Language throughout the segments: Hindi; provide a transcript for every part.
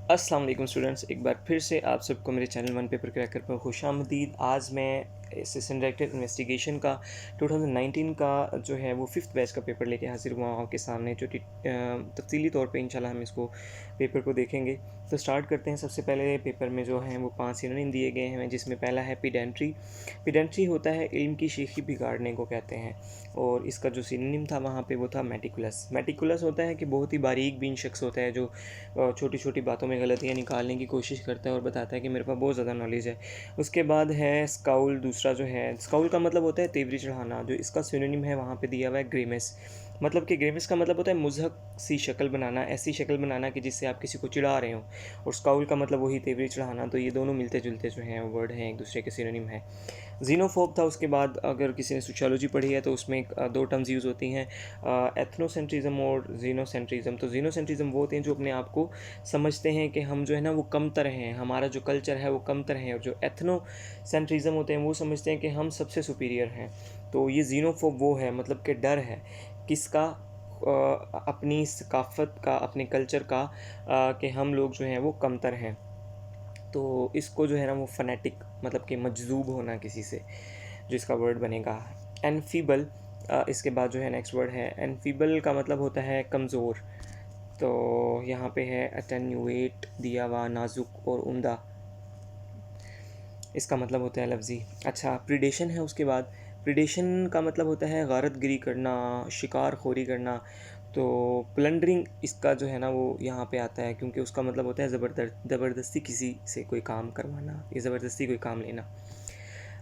अस्सलाम वालेकुम स्टूडेंट्स, एक बार फिर से आप सबको मेरे चैनल वन पेपर क्रैकर पर खुशामदीद। आज मैं असिस्टेंट डायरेक्टर इन्वेस्टिगेशन का 2019 का जो है वो 5th बैच का पेपर लेके हाजिर हुआ हूँ आपके सामने, जो कि तफसीली तौर पे इंशाल्लाह हम इसको पेपर को देखेंगे। तो स्टार्ट करते हैं। सबसे पहले पेपर में जो हैं वो 5 सिनोनिम दिए गए हैं, जिसमें पहला है पेडेंट्री। पेडेंट्री होता है इल्म की शेखी बिगाड़ने को कहते हैं, और इसका जो सिनोनिम था वहाँ पे वो था मेटिकुलस। मेटिकुलस होता है कि बहुत ही बारीक बीन शख्स होता है जो छोटी छोटी बातों में गलतियाँ निकालने की कोशिश करता है और बताता है कि मेरे पास बहुत ज़्यादा नॉलेज है। उसके बाद है स्काउल। दूसरा जो है स्काउल का मतलब होता है तेवरी चढ़ाना, जो इसका सिनोनिम है वहाँ पे दिया हुआ है ग्रेमिस। मतलब कि ग्रेमिस का मतलब होता है मुज़हक सी शक्ल बनाना, ऐसी शक्ल बनाना कि जिससे आप किसी को चिढ़ा रहे हो, और स्काउल का मतलब वही तेवरी चढ़ाना। तो ये दोनों मिलते जुलते जो हैं वर्ड हैं, एक दूसरे के सिनोनिम है। जीनोफोब था। उसके बाद अगर किसी ने सोशियोलॉजी पढ़ी है तो उसमें दो टर्म्स यूज़ होती हैं, एथनोसेंट्रिज्म और जीनोसेंट्रिज्म। तो जीनोसेंट्रिज्म वो होते हैं जो अपने आप को समझते हैं कि हम जो है ना वो कमतर हैं, हमारा जो कल्चर है वो कमतर है, और जो एथनोसेंट्रिज्म होते हैं वो समझते हैं कि हम सबसे सुपीरियर हैं। तो ये जीनोफोब वो है, मतलब कि डर है किसका, अपनी सकाफ़त का, अपने कल्चर का, कि हम लोग जो हैं वो कमतर हैं। तो इसको जो है ना वो फ़नेटिक, मतलब कि मजज़ूब होना किसी से, जो इसका वर्ड बनेगा। एनफीबल। इसके बाद जो है नेक्स्ट वर्ड है एनफीबल, का मतलब होता है कमज़ोर। तो यहाँ पे है अटेन्यूएट दिया हुआ, नाजुक और उम्दा, इसका मतलब होता है लफ्ज़ी। अच्छा, प्रीडेशन है उसके बाद। प्रीडेशन का मतलब होता है गारत गिरी करना, शिकार खोरी करना। तो प्लंडरिंग इसका जो है ना वो यहाँ पे आता है, क्योंकि उसका मतलब होता है ज़बरदस्ती किसी से कोई काम करवाना या ज़बरदस्ती कोई काम लेना।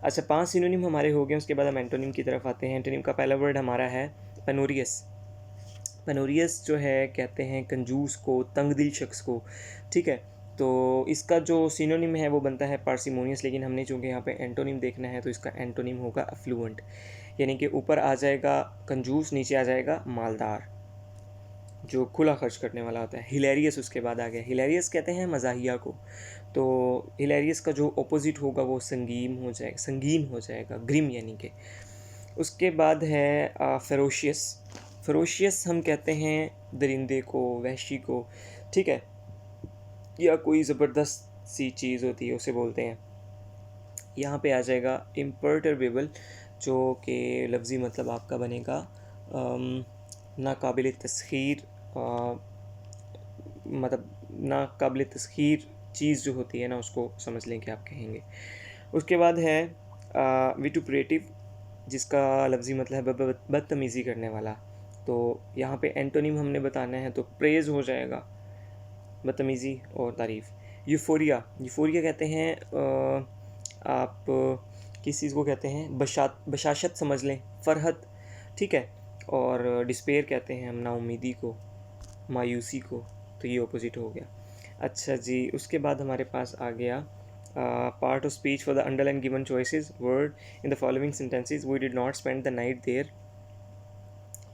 अच्छा, 5 सिनोनिम हमारे हो गए। उसके बाद हम एंटोनिम की तरफ आते हैं। एंटोनिम का पहला वर्ड हमारा है पेनोरियस। पेनोरियस जो है कहते हैं कंजूस को, तंगदिल शख्स को, ठीक है। तो इसका जो सिनोनिम है वो बनता है पार्सिमोनियस, लेकिन हमने चूँकि यहाँ पे एंटोनिम देखना है तो इसका एंटोनिम होगा अफ्लुएंट, यानी कि ऊपर आ जाएगा कंजूस, नीचे आ जाएगा मालदार, जो खुला खर्च करने वाला होता है। हिलेरियस उसके बाद आ गया। हिलेरियस कहते हैं मज़ाहिया को। तो हिलेरियस का जो अपोजिट होगा वो संगीन हो जाएगा, ग्रिम यानी कि। उसके बाद है फेरोशियस। फेरोशियस हम कहते हैं दरिंदे को, वहशी को, ठीक है, या कोई ज़बरदस्त सी चीज़ होती है उसे बोलते हैं। यहाँ पे आ जाएगा इम्पर्टरबेबल, जो कि लफ्ज़ी मतलब आपका बनेगा नाकाबिल तस्खीर, मतलब नाकाबिल तस्खीर चीज़ जो होती है ना उसको समझ लें कि आप कहेंगे। उसके बाद है विटुपरेटिव, जिसका लफ्ज़ी मतलब है बदतमीज़ी करने वाला। तो यहाँ पे एंटोनिम हमने बताना है, तो प्रेज़ हो जाएगा, बदतमीज़ी और तारीफ़। यूफ़ोरिया। यूफ़ोरिया कहते हैं आप किस चीज़ को कहते हैं, बशाशत समझ लें, फ़रहत, ठीक है। और डिस्पेयर कहते हैं हम नाउमीदी को, मायूसी को। तो ये अपोजिट हो गया। अच्छा जी, उसके बाद हमारे पास आ गया part of speech for the underline given choices word in the following sentences we did not spend the night there.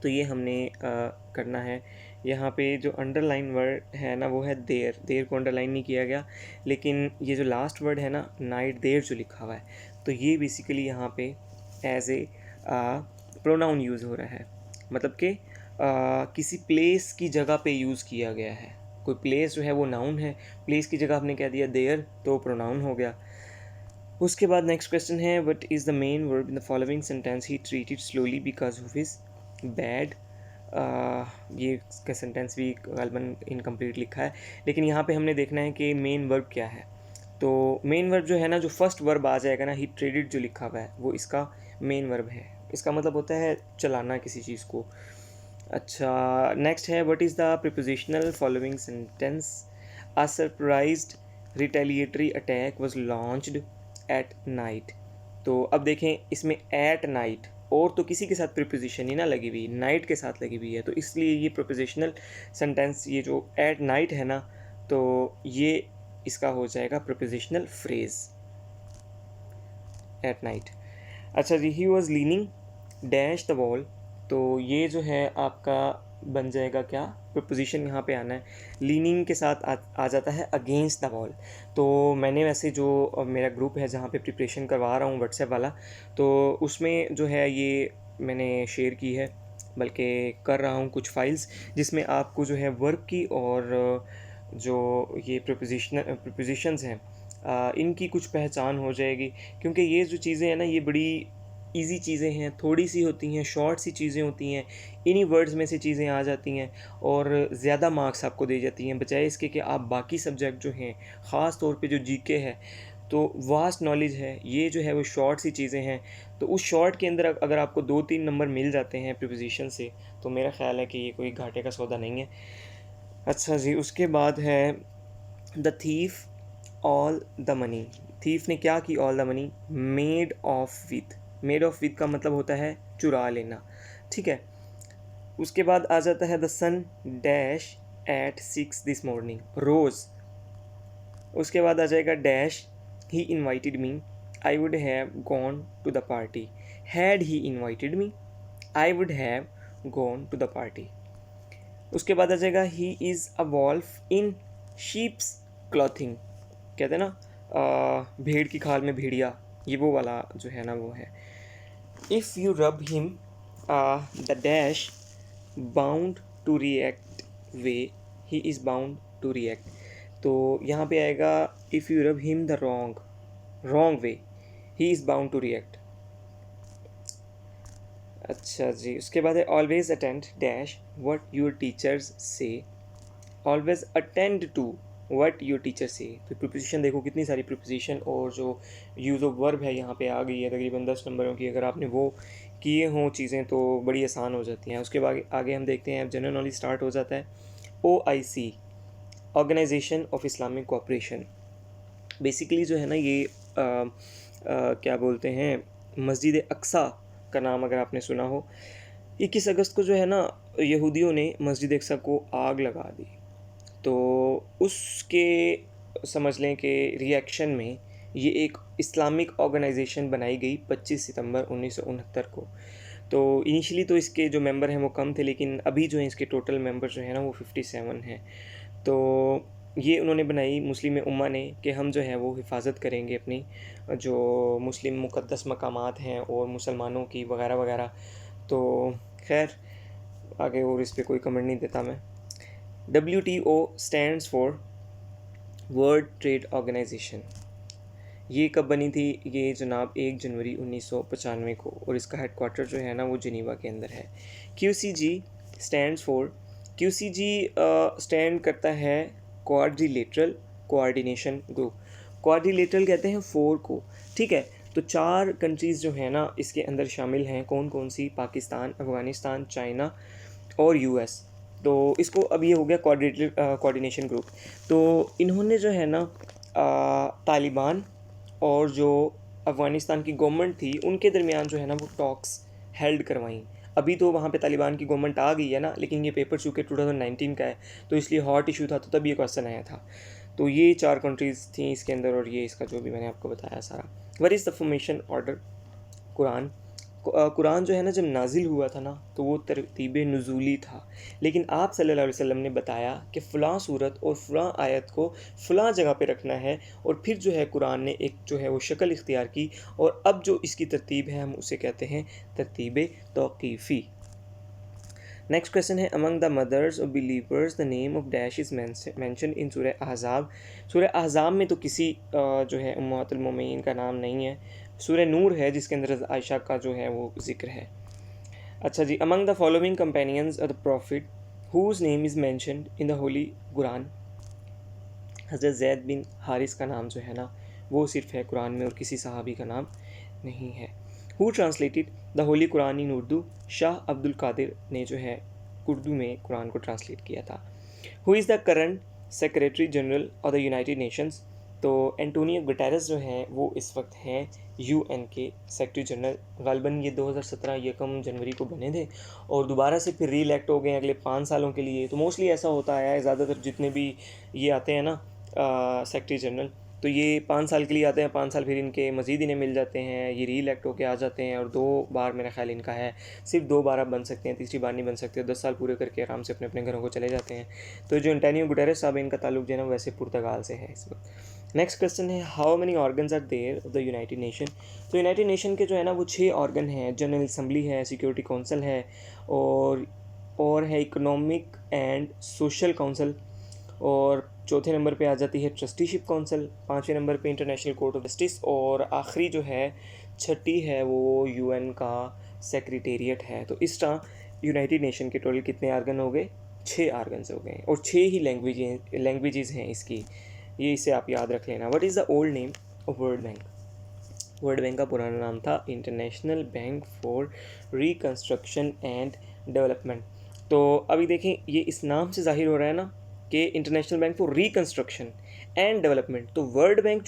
तो ये हमने करना है। यहाँ पे जो अंडरलाइन वर्ड है ना वो है देर। देर को अंडरलाइन नहीं किया गया, लेकिन ये जो लास्ट वर्ड है ना नाइट देर जो लिखा हुआ है, तो ये बेसिकली यहाँ पे एज ए प्रोनाउन यूज़ हो रहा है, मतलब कि किसी प्लेस की जगह पे यूज़ किया गया है। कोई प्लेस जो है वो नाउन है, प्लेस की जगह आपने कह दिया देयर, तो प्रोनाउन हो गया। उसके बाद नेक्स्ट क्वेश्चन है what is the main verb in the following sentence he treated slowly because of his bad. ये इसका सेंटेंस भी गलबन इनकम्प्लीट लिखा है, लेकिन यहाँ पे हमने देखना है कि मेन वर्ब क्या है। तो मेन वर्ब जो है ना, जो फर्स्ट वर्ब आ जाएगा ना, ही ट्रेडेड जो लिखा हुआ है वो इसका मेन वर्ब है। इसका मतलब होता है चलाना किसी चीज़ को। अच्छा, नेक्स्ट है what is the prepositional following sentence a surprised retaliatory attack was launched at night. तो अब देखें, इसमें एट नाइट और तो किसी के साथ प्रीपोजिशन ही ना लगी हुई, नाइट के साथ लगी हुई है, तो इसलिए ये प्रीपोजिशनल सेंटेंस, ये जो एट नाइट है ना, तो ये इसका हो जाएगा प्रीपोजिशनल फ्रेज, एट नाइट। अच्छा जी, he was leaning dash the wall. तो ये जो है आपका बन जाएगा क्या, प्रीपोजिशन यहाँ पे आना है, लीनिंग के साथ आ जाता है अगेंस्ट द वॉल। तो मैंने वैसे जो मेरा ग्रुप है जहाँ पे प्रिपरेशन करवा रहा हूँ व्हाट्सएप वाला, तो उसमें जो है ये मैंने शेयर की है, बल्कि कर रहा हूँ कुछ फाइल्स जिसमें आपको जो है वर्क की और जो ये प्रिपोजिशंस हैं इनकी कुछ पहचान हो जाएगी, क्योंकि ये जो चीज़ें हैं ना ये बड़ी इजी चीज़ें हैं, थोड़ी सी होती हैं, शॉर्ट सी चीज़ें होती हैं, इन्हीं वर्ड्स में से चीज़ें आ जाती हैं और ज़्यादा मार्क्स आपको दी जाती हैं, बजाय इसके कि आप बाकी सब्जेक्ट जो हैं, ख़ास तौर पे जो जीके है तो वास्ट नॉलेज है, ये जो है वो शॉर्ट सी चीज़ें हैं। तो उस शॉर्ट के अंदर अगर आपको 2-3 नंबर मिल जाते हैं प्रिपोजिशन से, तो मेरा ख़्याल है कि ये कोई घाटे का सौदा नहीं है। अच्छा जी, उसके बाद है the thief all the money. Thief ने क्या की all the money? Made of with. Made of with का मतलब होता है चुरा लेना, ठीक है। उसके बाद आ जाता है the sun dash at 6 this morning, rose. उसके बाद आ जाएगा dash he invited me, I would have gone to the party. Had he invited me, I would have gone to the party. उसके बाद आ जाएगा he is a wolf in sheep's clothing. कहते हैं ना भेड़ की खाल में भेड़िया, ये वो वाला जो है ना वो है। If you rub him the dash bound to react way, he is bound to react. तो यहाँ पे आएगा if you rub him the wrong way, he is bound to react. अच्छा जी, उसके बाद है always attend dash what your teachers say. Always attend to what your teacher say. तो प्रिपोजिशन देखो कितनी सारी प्रिपोजिशन और जो यूज़ ऑफ वर्ब है यहाँ पे आ गई है तकरीबन 10 नंबरों की। अगर आपने वो किए हों चीज़ें तो बड़ी आसान हो जाती हैं। उसके बाद आगे हम देखते हैं, अब जनरल नॉलेज स्टार्ट हो जाता है। OIC, organisation of Islamic cooperation. Basically जो है ना ये क्या बोलते हैं, मस्जिद अक्सा का नाम अगर आपने सुना हो। 21 अगस्त को जो है ना यहूदियों ने मस्जिद अक्सा को आग लगा दी, तो उसके समझ लें कि रिएक्शन में ये एक इस्लामिक ऑर्गेनाइजेशन बनाई गई 25 सितंबर 1969 को। तो इनिशियली तो इसके जो मेंबर हैं वो कम थे, लेकिन अभी जो है इसके टोटल मेंबर जो है ना वो 57 हैं। तो ये उन्होंने बनाई मुस्लिम उम्मा ने कि हम जो है वो हिफाजत करेंगे अपनी जो मुस्लिम मुक़द्दस मकामात हैं और मुसलमानों की वगैरह वगैरह। तो खैर आगे और इस पर कोई कमेंट नहीं देता मैं। WTO stands for world trade organisation. ये कब बनी थी? ये जनाब 1 जनवरी 1995 को, और इसका हेडक्वार्टर जो है ना वो जिनीवा के अंदर है। QCG stands for, QCG stand करता है क्वाड्रिलेटरल कोऑर्डिनेशन ग्रुप। क्वाड्रिलेटरल कहते हैं 4 को, ठीक है। तो 4 कंट्रीज़ जो है ना इसके अंदर शामिल हैं। कौन कौन सी? पाकिस्तान, अफ़गानिस्तान, चाइना और US। तो इसको अब ये हो गया कोऑर्डिनेशन ग्रुप। तो इन्होंने जो है ना तालिबान और जो अफ़गानिस्तान की गवर्नमेंट थी उनके दरमियान जो है ना वो टॉक्स हेल्ड करवाई। अभी तो वहाँ पे तालिबान की गवर्नमेंट आ गई है ना, लेकिन ये पेपर चूँकि 2019 का है तो इसलिए हॉट इशू था, तो तब ये क्वेश्चन आया था। तो ये 4 कंट्रीज़ थी इसके अंदर, और ये इसका जो भी मैंने आपको बताया सारा। What is the formation order? Quran. Quran जो है ना जब नाजिल हुआ था ना तो वो तरतीब नुज़ूली था, लेकिन आप सल्लल्लाहु अलैहि वसल्लम ने बताया कि फ़लाँ सूरत और फ़लाँ आयत को फ़लाँ जगह पे रखना है, और फिर जो है कुरान ने एक जो है वो शक्ल इख्तियार की, और अब जो इसकी तरतीब है हम उसे कहते हैं तरतीब तौक़ीफ़ी। नेक्स्ट क्वेश्चन है, among the mothers of believers the name of dash is mention in सूरह अहज़ाब। सूरह अहज़ाब में तो किसी जो है उम्महातुल मोमिनीन का नाम नहीं है। सूरह नूर है जिसके अंदर आयशा का जो है वो ज़िक्र है। अच्छा जी, among the following companions of the prophet whose name is mentioned in the holy Quran. हज़रत ज़ैद बिन हारिस का नाम जो है ना वो सिर्फ़ है कुरान में और किसी सहाबी का नाम नहीं है। Who translated the holy Quran in Urdu? Shah Abdul Qadir ने जो है उर्दू में कुरान को ट्रांसलेट किया था। Who is the current secretary general of the United Nations? तो एंटोनियो गुटेरेस जो हैं वो इस वक्त हैं UN के सेक्रेटरी जनरल। ग़ालिबन ये 2017 यकम जनवरी को बने थे और दोबारा से फिर री इलेक्ट हो गए अगले 5 सालों के लिए। तो मोस्टली ऐसा होता आया है, ज़्यादातर जितने भी ये आते हैं ना सेक्रेटरी जनरल, तो ये 5 साल के लिए आते हैं, 5 साल फिर इनके मज़ीद इन्हें मिल जाते हैं, ये री इलेक्ट होकर आ जाते हैं, और 2 बार मेरा ख्याल इनका है, सिर्फ 2 बार आप बन सकते हैं, तीसरी बार नहीं बन सकते। 10 साल पूरे करके आराम से अपने अपने घरों को चले जाते हैं। तो जो एंटोनियो गुटेरेस साहब इनका ताल्लुक जो है ना वैसे पुर्तगाल से है इस वक्त। नेक्स्ट क्वेश्चन है, how many organs are there of the United Nation? तो यूनाइटेड नेशन के जो है ना वो 6 ऑर्गन हैं। जनरल असम्बली है, सिक्योरिटी काउंसिल है, और है इकोनॉमिक एंड सोशल काउंसिल, और चौथे नंबर पे आ जाती है ट्रस्टीशिप काउंसिल, पाँचवें नंबर पे इंटरनेशनल कोर्ट ऑफ जस्टिस, और आखिरी जो है छठी है वो यूएन का सेक्रेटेरिएट है। तो इस तरह यूनाइटेड नेशन के टोटल कितने आर्गन हो गए? 6 आर्गन्स हो गए, और 6 ही लैंग्वेजेस हैं इसकी, ये इसे आप याद रख लेना। What is the old name of world bank? World bank का पुराना नाम था international bank for reconstruction and development. तो अभी देखें, ये इस नाम से जाहिर हो रहा है ना कि international bank for reconstruction and development. तो वर्ल्ड बैंक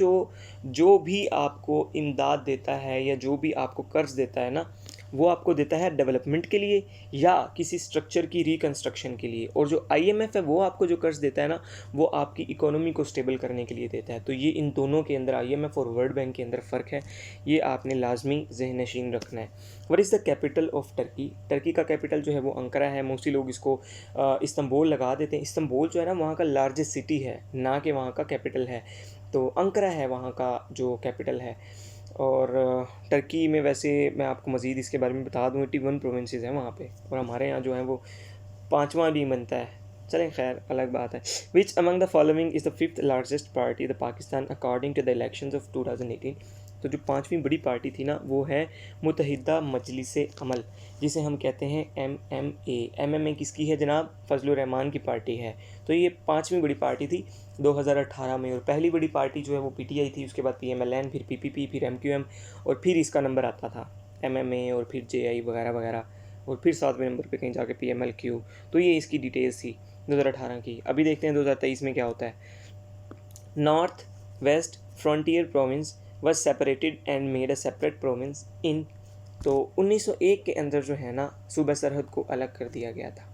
जो भी आपको इमदाद देता है या जो भी आपको कर्ज देता है ना, वो आपको देता है डेवलपमेंट के लिए या किसी स्ट्रक्चर की रिकंस्ट्रक्शन के लिए, और जो आईएमएफ है वो आपको जो कर्ज देता है ना, वो आपकी इकोनॉमी को स्टेबल करने के लिए देता है। तो ये इन दोनों के अंदर, आईएमएफ और वर्ल्ड बैंक के अंदर फ़र्क है, ये आपने लाजमी ज़हन नशीन रखना है। What is the capital of Turkey? Turkey का कैपिटल जो है वो अंकारा है। मोस्टली लोग इसको इस्तंबुल लगा देते हैं। इस्तंबुल जो है ना वहाँ का लार्जेस्ट सिटी है, ना कि वहाँ का कैपिटल है। तो अंकारा है वहाँ का जो कैपिटल है। और टर्की में वैसे मैं आपको मज़ीद इसके बारे में बता दूँ, 81 प्रोविंसेस हैं वहाँ पे, और हमारे यहाँ जो है वो 5वां भी बनता है। चलें, खैर अलग बात है। विच अमंग द फॉलोइंग इज़ द 5th largest party the Pakistan according to the elections of 2018? तो जो 5वीं बड़ी पार्टी थी ना वो है मुत्तहिदा मजलिस अमल, जिसे हम कहते हैं MMA। MMA किसकी है जनाब? फजलुर रहमान की पार्टी है। तो ये 5वीं बड़ी पार्टी थी 2018 में, और पहली बड़ी पार्टी जो है वो PTI थी, उसके बाद PMLN, फिर PPP, फिर MQM, और फिर इसका नंबर आता था MMA, और फिर JI वगैरह वगैरह, और फिर 7वें नंबर पे कहीं जाके PMLQ। तो ये इसकी डिटेल्स थी 2018 की। अभी देखते हैं 2023 में क्या होता है। North west frontier province was separated and made a separate province इन। तो 1901 के अंदर जो है ना सूबा सरहद को अलग कर दिया गया था।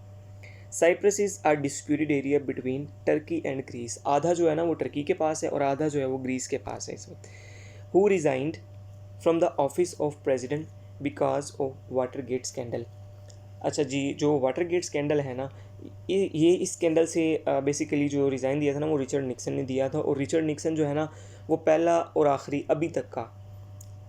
Cyprus is a disputed area between Turkey and Greece. आधा जो है ना वो टर्की के पास है और आधा जो है वो ग्रीस के पास है इस वक्त। Who resigned from the office of president because of Watergate scandal? अच्छा जी, जो वाटरगेट स्कैंडल है ना, ये इस स्कैंडल से बेसिकली जो रिज़ाइन दिया था ना वो रिचर्ड निक्सन ने दिया था। और रिचर्ड निक्सन जो है ना वो पहला और आखिरी अभी तक का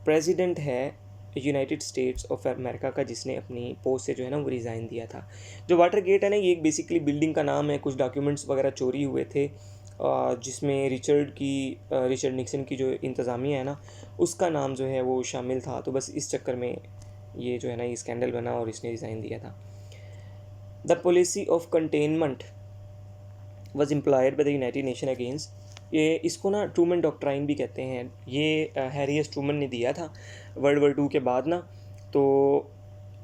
प्रेसिडेंट है यूनाइटेड स्टेट्स ऑफ अमेरिका का, जिसने अपनी पोस्ट से जो है ना वो रिज़ाइन दिया था। जो वाटर गेट है ना, ये एक बेसिकली बिल्डिंग का नाम है। कुछ डॉक्यूमेंट्स वगैरह चोरी हुए थे जिसमें रिचर्ड निक्सन की जो इंतज़ामिया है ना उसका नाम जो है वो शामिल था। तो बस इस चक्कर में ये जो है ना ये स्कैंडल बना और इसने रिज़ाइन दिया था। The policy of containment was employed by the United nation against. ये इसको ना ट्रूमन डॉक्ट्राइन भी कहते हैं। ये हैरी एस ट्रूमन ने दिया था वर्ल्ड वॉर 2 के बाद ना। तो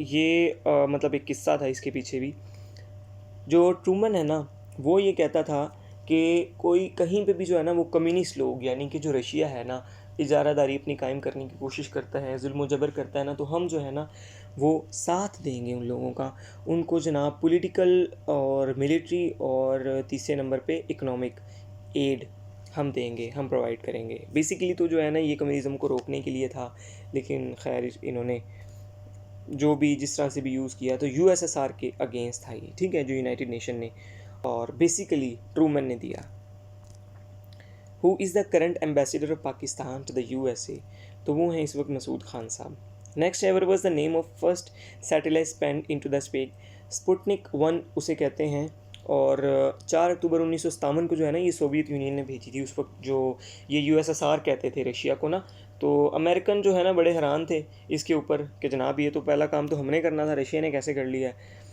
ये मतलब एक किस्सा था इसके पीछे भी। जो ट्रूमन है ना वो ये कहता था कि कोई कहीं पे भी जो है ना वो कम्युनिस्ट लोग, यानी कि जो रशिया है ना इजारादारी अपनी कायम करने की कोशिश करता है, जुल्म जबर करता है ना, तो हम जो है ना वो साथ देंगे उन लोगों का। उनको जनाब पॉलिटिकल और मिलिट्री और तीसरे नंबर पे इकोनॉमिक एड हम देंगे, हम प्रोवाइड करेंगे। बेसिकली तो जो है ना ये कम्युनिज़म को रोकने के लिए था, लेकिन खैर इन्होंने जो भी जिस तरह से भी यूज़ किया तो USSR के अगेंस्ट था ये, ठीक है, जो यूनाइटेड नेशन ने, और बेसिकली ट्रूमन ने दिया। Who is the current ambassador of Pakistan to the USA? तो वो हैं इस वक्त मसूद खान साहब। Next ever was the name of first satellite spend into the space? Sputnik 1 उसे कहते हैं। और 4 अक्टूबर 1957 को जो है ना ये सोवियत यूनियन ने भेजी थी। उस वक्त जो ये USSR कहते थे रशिया को ना, तो अमेरिकन जो है ना बड़े हैरान थे इसके ऊपर कि जनाब ये तो पहला काम तो हमने करना था, रशिया ने कैसे कर लिया है।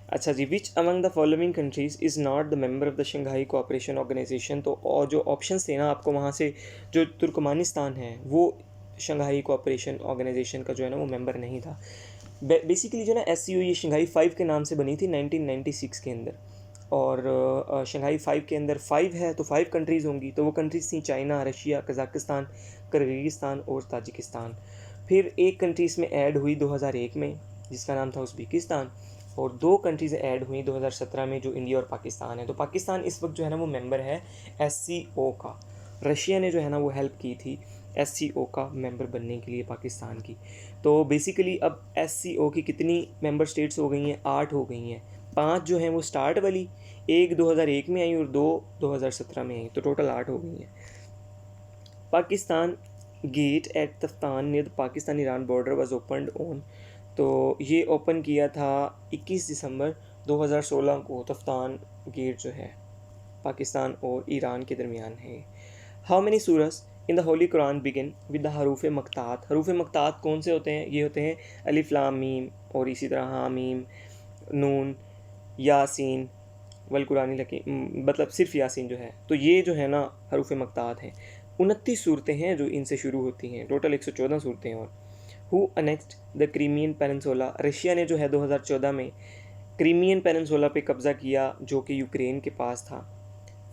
अच्छा जी, which among the following countries is not the member of the Shanghai Cooperation Organisation? तो और जो ऑप्शन थे ना आपको वहाँ से, जो तुर्कमानिस्तान है वो शंघाई कोऑपरेशन ऑर्गेनाइजेशन का जो है ना वो मेंबर नहीं था। बेसिकली जो ना SCO ये शंघाई 5 के नाम से बनी थी 1996 के अंदर। और शंघाई 5 के अंदर 5 है तो 5 कंट्रीज़ होंगी। तो वो कंट्रीज़ थी चाइना, रशिया, कज़ाकिस्तान, किर्गिस्तान और ताजिकिस्तान। फिर एक कंट्री इसमें ऐड हुई 2001 में जिसका नाम था उज़्बेकिस्तान, और 2 कंट्रीज़ ऐड हुई 2017 में जो इंडिया और पाकिस्तान है। तो पाकिस्तान इस वक्त जो है ना वो मेंबर है SCO का। रशिया ने जो है ना वो हेल्प की थी SCO का मेंबर बनने के लिए पाकिस्तान की। तो बेसिकली अब SCO की कितनी मेंबर स्टेट्स हो गई हैं? 8 हो गई हैं। 5 जो हैं वो स्टार्ट वाली, 1 2001 में आई और 2 2017 में आई, तो टोटल 8 हो गई हैं। Pakistan gate at Taftan near the Pakistan Iran border was opened on. तो ये ओपन किया था 21 दिसंबर 2016 को तफ्तान गेट जो है। पाकिस्तान और ईरान के दरमियान है। How many surahs in the holy Quran begin with the हरूफ मक्तात। हरूफ मक्तात कौन से होते हैं? ये होते हैं अलिफ लाम मीम और इसी तरह हाँ मीम नून यासीन वल कुरानी लकी, मतलब सिर्फ यासीन जो है, तो ये जो है ना हरूफ मक्तात हैं। 29 सूरतें हैं जो इनसे शुरू होती हैं, टोटल 114 सूरतें हैं। और who annexed the Crimean peninsula. Russia ने जो है 2014 में क्रीमियन पेनिनसुला पे कब्ज़ा किया जो कि यूक्रेन के पास था।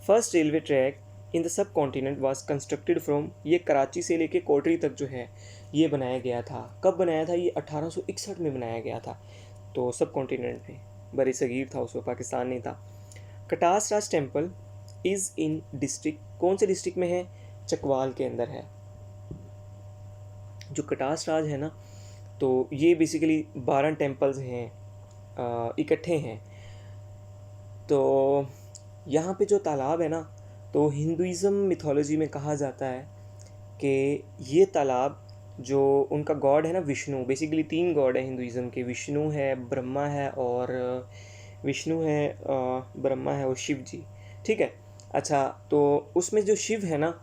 First railway track in the sub continent was constructed from, ये कराची से लेके कोटरी तक जो है ये बनाया गया था। कब बनाया था? ये 1861 में बनाया गया था। तो सब कॉन्टिनेंट में, बड़ी सगीर था उस वक्त, पाकिस्तान नहीं था। कटास राज टेम्पल इज़ इन डिस्ट्रिक्ट, कौन से डिस्ट्रिक्ट में है? चकवाल के अंदर है। जो कटास राज है ना, तो ये बेसिकली 12 टेम्पल्स हैं, इकट्ठे हैं। तो यहाँ पे जो तालाब है ना, तो हिंदुइज़्म मिथोलॉजी में कहा जाता है कि ये तालाब जो उनका गॉड है ना विष्णु, बेसिकली 3 गॉड है हिंदुइज़्म के, विष्णु है, ब्रह्मा है और ब्रह्मा है और शिव जी, ठीक है। अच्छा, तो उसमें जो शिव है ना,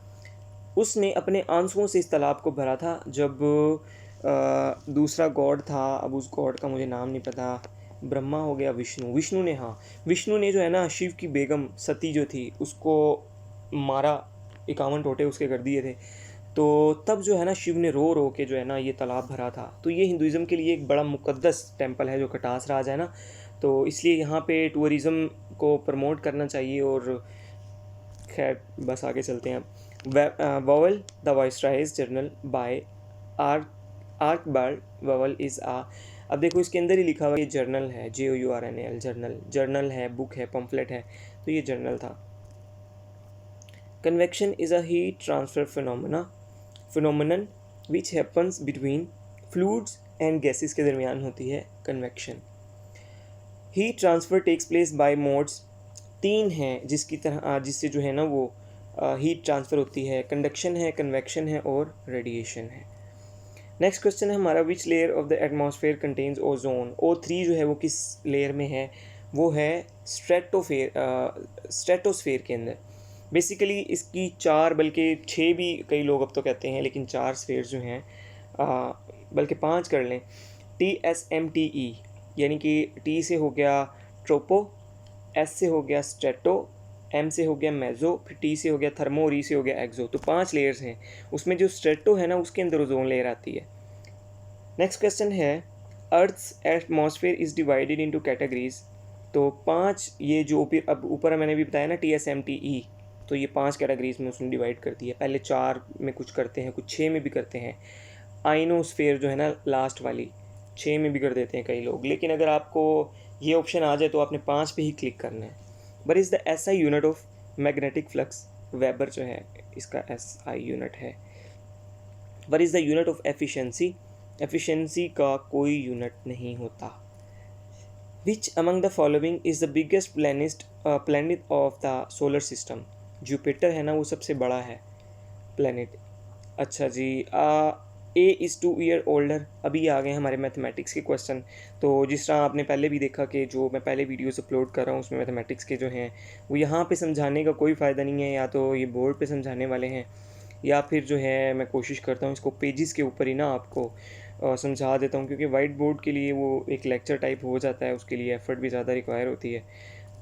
उसने अपने आंसुओं से इस तालाब को भरा था। जब दूसरा गॉड था, अब उस गॉड का मुझे नाम नहीं पता, ब्रह्मा हो गया, विष्णु ने, हाँ विष्णु ने जो है ना शिव की बेगम सती जो थी उसको मारा, 51 टोटे उसके कर दिए थे। तो तब जो है ना शिव ने रो रो के जो है ना ये तालाब भरा था। तो ये हिंदुइज़्म के लिए एक बड़ा मुक़द्दस टेम्पल है जो कटास राज है ना, तो इसलिए यहाँ पे टूरिज़्म को प्रमोट करना चाहिए। और खैर बस आगे चलते हैं। Vowel the voicerise journal by Archibald vowel is आ, अब देखो इसके अंदर ही लिखा हुआ ये जर्नल है, JOURNAL, जर्नल है, बुक है, पम्फलेट है, तो ये जर्नल था। Convection is a heat transfer phenomenon which happens between fluids and gases के दरमियान होती है convection. Heat transfer takes place by modes, 3 हैं जिससे जो है ना वो हीट ट्रांसफ़र होती है, कंडक्शन है, कन्वेक्शन है और रेडिएशन है। नेक्स्ट क्वेश्चन है हमारा, which layer of the atmosphere contains ozone. O3 जो है वो किस लेयर में है? वो है स्ट्रेटोस्फेयर के अंदर। बेसिकली इसकी 4 बल्कि 6 भी कई लोग अब तो कहते हैं, लेकिन 4 स्फेयर जो हैं, बल्कि 5 कर लें। TSMTE, यानी कि T से हो गया ट्रोपो, S से हो गया स्ट्रेटो, M से हो गया मेज़ो, फिर T से हो गया थर्मो और E से हो गया एक्सो। तो 5 लेयर्स हैं। उसमें जो स्ट्रेटो है ना उसके अंदर ओजोन लेयर आती है। नेक्स्ट क्वेश्चन है, earth's atmosphere is divided into categories. तो 5 ये जो अब ऊपर मैंने भी बताया ना TSMTE, तो ये 5 कैटेगरीज में उसने डिवाइड कर दी है। पहले 4 में कुछ करते हैं, कुछ 6 में भी करते हैं। आइनोस्फेयर जो है ना लास्ट वाली 6 में भी कर देते हैं कई लोग, लेकिन अगर आपको ये ऑप्शन आ जाए तो आपने 5 पे ही क्लिक करना है। But is the SI unit of magnetic flux, weber जो है इसका SI यूनिट है। But is the unit of efficiency, efficiency का कोई यूनिट नहीं होता। विच अमंग द फॉलोइंग इज़ the biggest planet of the solar system. Jupiter है ना वो सबसे बड़ा है प्लैनेट। अच्छा जी, A इज़ 2 ईयर ओल्डर। अभी आ गए हमारे मैथमेटिक्स के क्वेश्चन। तो जिस तरह आपने पहले भी देखा कि जो मैं पहले वीडियोस अपलोड कर रहा हूँ उसमें मैथमेटिक्स के जो हैं वो यहाँ पे समझाने का कोई फ़ायदा नहीं है, या तो ये बोर्ड पे समझाने वाले हैं या फिर जो है मैं कोशिश करता हूँ इसको पेजेस के ऊपर ही ना आपको समझा देता हूँ, क्योंकि वाइट बोर्ड के लिए वो एक लेक्चर टाइप हो जाता है, उसके लिए एफ़र्ट भी ज़्यादा रिक्वायर होती है।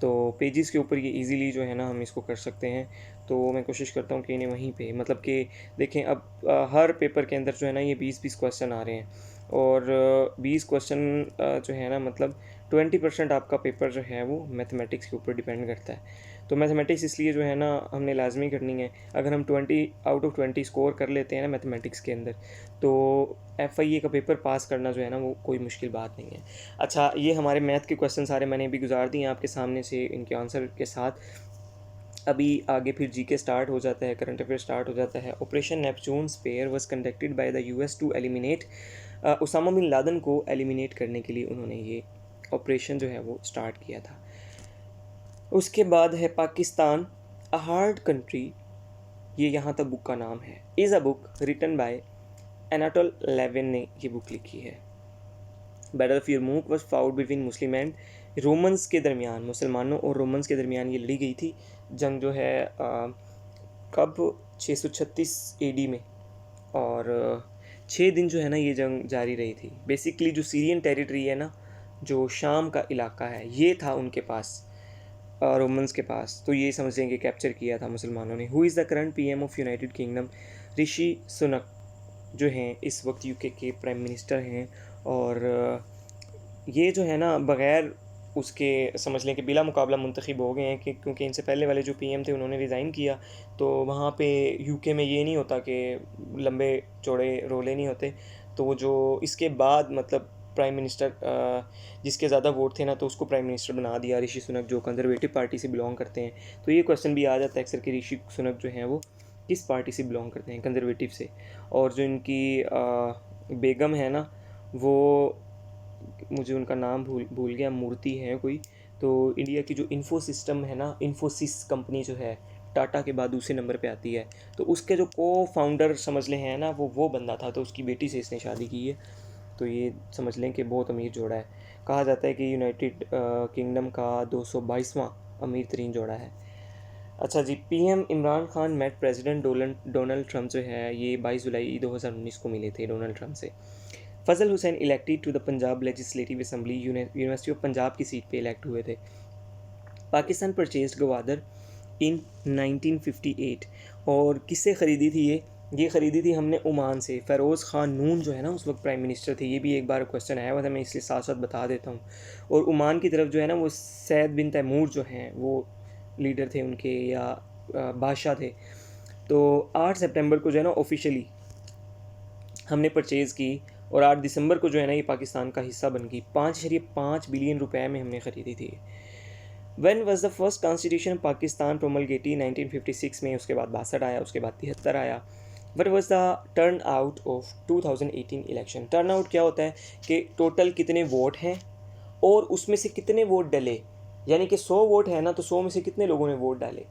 तो पेजेस के ऊपर ये इजीली जो है ना हम इसको कर सकते हैं। तो मैं कोशिश करता हूँ कि इन्हें वहीं पे, मतलब कि देखें अब हर पेपर के अंदर जो है ना ये 20-20 क्वेश्चन आ रहे हैं, और 20 क्वेश्चन जो है ना मतलब 20% आपका पेपर जो है वो मैथमेटिक्स के ऊपर डिपेंड करता है। तो मैथमेटिक्स इसलिए जो है ना हमने लाजमी करनी है। अगर हम 20 आउट ऑफ 20 स्कोर कर लेते हैं ना मैथमेटिक्स के अंदर, तो FIA का पेपर पास करना जो है ना वो कोई मुश्किल बात नहीं है। अच्छा, ये हमारे मैथ के क्वेश्चन सारे मैंने भी गुजार दिए आपके सामने से इनके आंसर के साथ। अभी आगे फिर GK स्टार्ट हो जाता है, करंट अफेयर स्टार्ट हो जाता है। Operation Neptune spear was conducted by the US to eliminate, Osama bin Laden को एलिमिनेट करने के लिए उन्होंने ये ऑपरेशन जो है वो स्टार्ट किया था। उसके बाद है पाकिस्तान अ हार्ड कंट्री, ये यहाँ तक बुक का नाम है। Is a book written by Anatole Levin ने ये बुक लिखी है। Battle of Yarmouk was fought between Muslim and Romans के दरमियान, मुसलमानों और रोमन्स के दरमियान ये लड़ी गई थी जंग जो है कब 636 एडी में, और 6 दिन जो है ना ये जंग जारी रही थी। बेसिकली जो सीरियन टेरिटरी है ना, जो शाम का इलाका है, ये था उनके पास, रोमन्स के पास। तो ये समझ लेंगे कैप्चर किया था मुसलमानों ने। Who is the current PM of United Kingdom? Rishi Sunak जो हैं इस वक्त यूके के प्राइम मिनिस्टर हैं। और ये जो है ना बग़ैर उसके समझ लें कि बिला मुकाबला मुंतखब हो गए हैं, कि क्योंकि इनसे पहले वाले जो पीएम थे उन्होंने रिज़ाइन किया। तो वहाँ पे यूके में ये नहीं होता कि लंबे चौड़े रोले नहीं होते। तो वो जो इसके बाद मतलब प्राइम मिनिस्टर जिसके ज़्यादा वोट थे ना, तो उसको प्राइम मिनिस्टर बना दिया ऋषि सुनक, जो कंजर्वेटिव पार्टी से बिलोंग करते हैं। तो ये क्वेश्चन भी आ जाता है अक्सर कि ऋषि सुनक जो हैं वो किस पार्टी से बिलोंग करते हैं, कंजर्वेटिव से। और जो इनकी बेगम है ना, वो मुझे उनका नाम भूल गया, मूर्ति है कोई। तो इंडिया की जो इन्फो सिस्टम है ना, इन्फोसिस कंपनी जो है टाटा के बाद दूसरे नंबर पे आती है, तो उसके जो को फाउंडर समझ लें हैं ना, वो बंदा था। तो उसकी बेटी से इसने शादी की है। तो ये समझ लें कि बहुत अमीर जोड़ा है। कहा जाता है कि यूनाइटेड किंगडम का 222वां अमीर तरीन जोड़ा है। अच्छा जी, PM Imran Khan met president Donald Trump जो है ये 22 जुलाई 2019 को मिले थे डोनाल्ड ट्रंप से। Fazal Hussain elected to the Punjab legislative assembly, university of Punjab की सीट पे इलेक्ट हुए थे। पाकिस्तान परचेज्ड गवादर इन 1958, और किससे ख़रीदी थी ये ख़रीदी थी हमने ओमान से। फ़ेरोज़ ख़ान नून जो है ना उस वक्त प्राइम मिनिस्टर थे। ये भी एक बार क्वेश्चन आया हुआ था, मैं इसलिए साथ साथ बता देता हूँ। और ओमान की तरफ जो है ना वो सैद बिन तैमूर जो हैं वो लीडर थे उनके, या बादशाह थे। तो 8 सितंबर को जो है ना ऑफिशियली हमने परचेज़ की, और 8 दिसंबर को जो है ना ये पाकिस्तान का हिस्सा बन गई। 5.5 बिलियन रुपए में हमने ख़रीदी थी। When was the first constitution Pakistan प्रोमलगेटी? 1956 में। उसके बाद 62 आया, उसके बाद 73 आया। What was the turn out of 2018 election? Turn out क्या होता है कि टोटल कितने वोट हैं और उसमें से कितने वोट डले, यानी कि 100 वोट है ना, तो 100 में से कितने लोगों ने वोट डाले।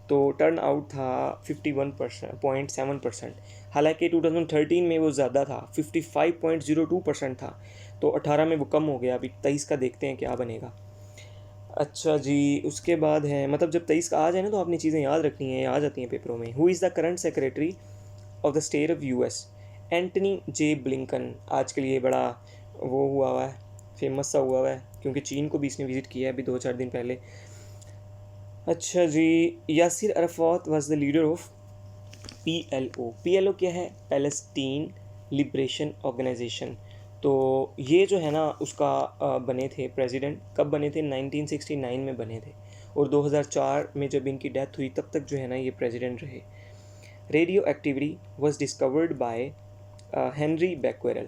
तो टर्न आउट था 51.7%। हालांकि 2013 में वो ज़्यादा था, 55.02% था। तो 18 में वो कम हो गया। अभी 23 का देखते हैं क्या बनेगा। अच्छा जी, उसके बाद है, मतलब जब 23 का आ जाए ना तो आपने चीज़ें याद रखनी है, आ जाती हैं पेपरों में। Who is the current secretary of the state of US? Antony J Blinken. आजकल ये बड़ा वो हुआ है, फेमस सा हुआ है, क्योंकि चीन को भी इसने विज़िट किया है अभी 2-4 दिन पहले। अच्छा जी, Yasser Arafat was the leader of PLO. PLO क्या है? Palestine Liberation Organisation. तो ये जो है ना उसका बने थे प्रेसिडेंट। कब बने थे? 1969 में बने थे, और 2004 में जब इनकी डेथ हुई तब तक जो है ना ये प्रेसिडेंट रहे। Radioactivity was discovered by Henri Becquerel.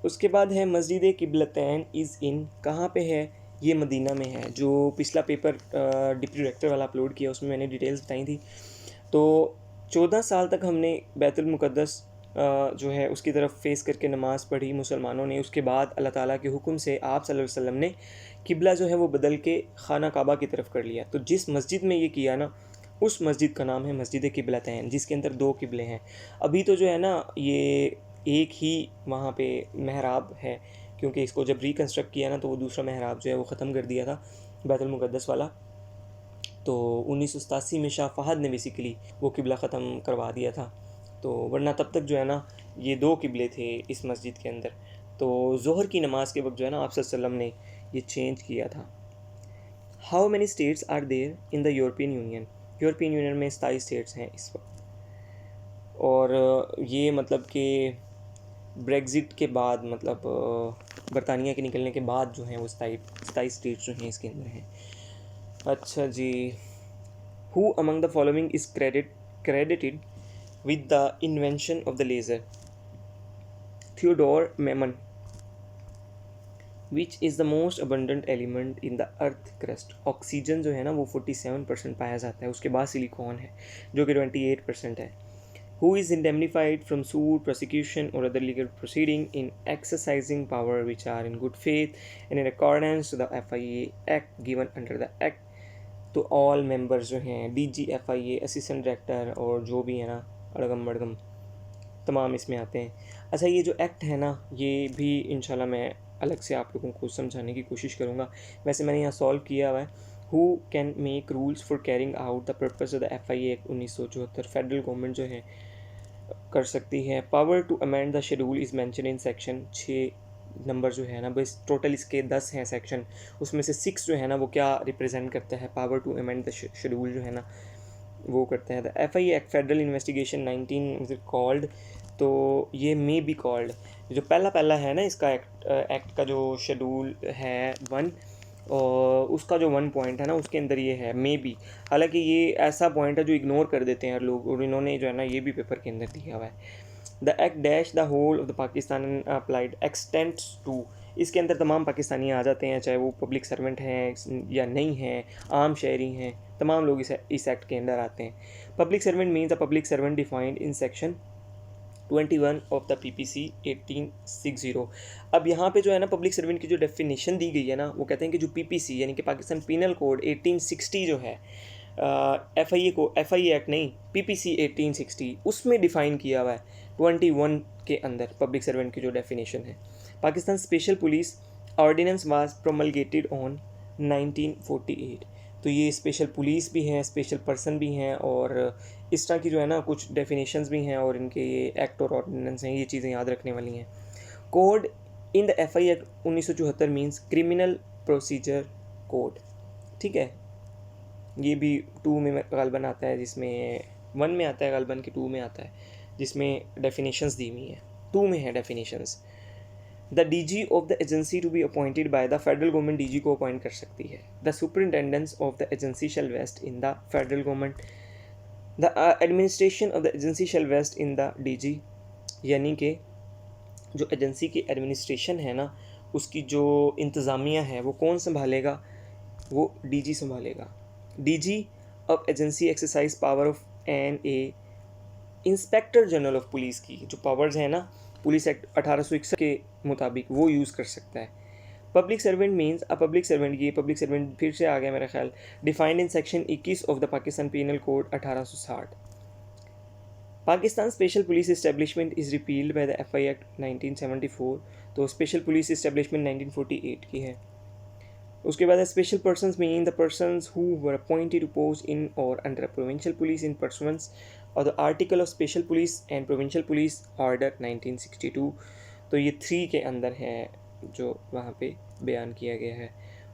उसके बाद है मस्जिद किबलतैन इज़ इन, कहाँ पे है? ये मदीना में है। जो पिछला पेपर डिप्टी डायरेक्टर वाला अपलोड किया उसमें मैंने डिटेल्स बताई थी। तो 14 साल तक हमने बैतुल मुक़द्दस जो है उसकी तरफ फेस करके नमाज़ पढ़ी मुसलमानों ने। उसके बाद अल्लाह ताला के हुक्म से आप सल्लल्लाहु अलैहि वसल्लम ने किबला जो है वो बदल के खाना काबा की तरफ कर लिया। तो जिस मस्जिद में ये किया ना, उस मस्जिद का नाम है मस्जिद किबलतैन, जिसके अंदर 2 किबले हैं। अभी तो जो है ना ये एक ही वहाँ पे महराब है, क्योंकि इसको जब रिकन्स्ट्रक्ट किया ना तो वो दूसरा महराब जो है वो ख़त्म कर दिया था बैतुल मुक़द्दस वाला। तो 1987 में शाह फहद ने बेसिकली वो किबला ख़त्म करवा दिया था। तो वरना तब तक जो है ना ये 2 किबले थे इस मस्जिद के अंदर। तो ज़ोहर की नमाज़ के वक्त जो है ना आप सल्लल्लाहु अलैहि वसल्लम ने ये चेंज किया था। How many states are there in the European Union? European Union में 27 स्टेट्स हैं इस वक्त। और ये मतलब कि ब्रेग्ज़िट के बाद, मतलब बरतानिया के निकलने के बाद जो हैं वो 27 स्टेट्स जो हैं इसके अंदर हैं। अच्छा जी, who among the following is credited with the invention of the laser? Theodore Memon. Which is the most abundant element in the earth crust? Oxygen जो है ना वो 47% पाया जाता है। उसके बाद सिलिकॉन है जो कि 28% है। Who is indemnified from suit, prosecution or other legal proceeding in exercising power which are in good faith and in accordance to the FIA Act given under the Act? तो ऑल मेंबर्स जो हैं DG FIA, असिस्टेंट डायरेक्टर और जो भी है ना अड़गम बड़गम तमाम इसमें आते हैं। अच्छा, ये जो एक्ट है ना ये भी इंशाल्लाह मैं अलग से आप लोगों को समझाने की कोशिश करूँगा। वैसे मैंने यहाँ सॉल्व किया हुआ है। Who can make rules for carrying out the purpose of the FIA act 1974। Federal government जो है कर सकती है। Power to amend the schedule is mention in section 6 number जो है ना, बस टोटल इसके 10 हैं सेक्शन, उसमें से 6 जो है ना वो क्या रिप्रेजेंट करता है, power to amend the schedule जो है ना वो करते हैं। The FIA act federal investigation 19 called, तो ये मे बी कॉल्ड, जो पहला है ना इसका एक्ट का जो शेड्यूल है 1, और उसका जो 1 पॉइंट है ना उसके अंदर ये है मे बी। हालांकि ये ऐसा पॉइंट है जो इग्नोर कर देते हैं लोग, और इन्होंने जो है ना ये भी पेपर के अंदर दिया हुआ है। The act dash the whole of the Pakistan applied extends to, इसके अंदर तमाम पाकिस्तानी आ जाते हैं, चाहे वो पब्लिक सर्वेंट हैं या नहीं हैं, आम शहरी हैं, तमाम लोग इस एक्ट के अंदर आते हैं। Public servant means a public servant defined in section 21 of the PPC 1860। अब यहाँ पे जो है ना पब्लिक सर्वेंट की जो डेफिनेशन दी गई है ना, वो कहते हैं कि जो PPC यानी कि पाकिस्तान पीनल कोड 1860 जो है, FIA एक्ट नहीं, PPC 1860 उसमें डिफ़ाइन किया हुआ है 21 के अंदर पब्लिक सर्वेंट की जो डेफिनेशन है। Pakistan special police ordinance was promulgated on 1948। तो ये स्पेशल पुलिस भी हैं, स्पेशल पर्सन भी हैं, और इस तरह की जो है ना कुछ डेफिनेशंस भी हैं, और इनके ये एक्ट और ऑर्डिनेंस हैं, ये चीज़ें याद रखने वाली हैं। Code in the FIA act 1974 means criminal procedure code, ठीक है। ये भी 2 में गालबन आता है, जिसमें 1 में आता है गालबन के 2 में आता है, जिसमें डेफिनेशंस दी हुई हैं, 2 में है definitions. The DG of the agency to be appointed by the federal government DG को अपॉइंट कर सकती है। The superintendence of the agency shall vest in the federal government. The administration of the agency shall vest in the DG, यानी कि जो एजेंसी की एडमिनिस्ट्रेशन है ना उसकी जो इंतज़ामिया है वो कौन संभालेगा, वो DG संभालेगा। DG of agency exercise power of an a inspector general of police की जो पावर्स हैं ना पुलिस एक्ट 1861 के मुताबिक वो यूज़ कर सकता है। Public servant means a public servant, ये पब्लिक सर्वेंट फिर से आ गया मेरा ख्याल, defined in section 21 of the Pakistan penal code 1860। Pakistan special police establishment is repealed by the FI act 1974, तो स्पेशल पुलिस इस्टेब्लिशमेंट 1948 की है। उसके बाद special persons mean the persons who were appointed to post in or under provincial police in pursuance or the article of special police and provincial police order 1962। तो ये 3 के अंदर है जो वहाँ पे बयान किया गया है।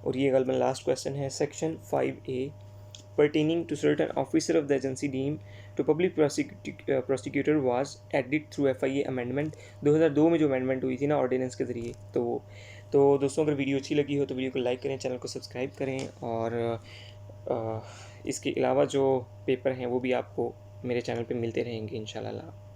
और ये गलबन लास्ट क्वेश्चन है, section 5A pertaining to certain officer of the agency deemed to public prosecutor was added through FIA amendment 2002 में जो अमेंडमेंट हुई थी ना ऑर्डिनेंस के ज़रिए। तो दोस्तों अगर वीडियो अच्छी लगी हो तो वीडियो को लाइक करें, चैनल को सब्सक्राइब करें, और इसके अलावा जो पेपर हैं वो भी आपको मेरे चैनल पे मिलते रहेंगे इंशाल्लाह।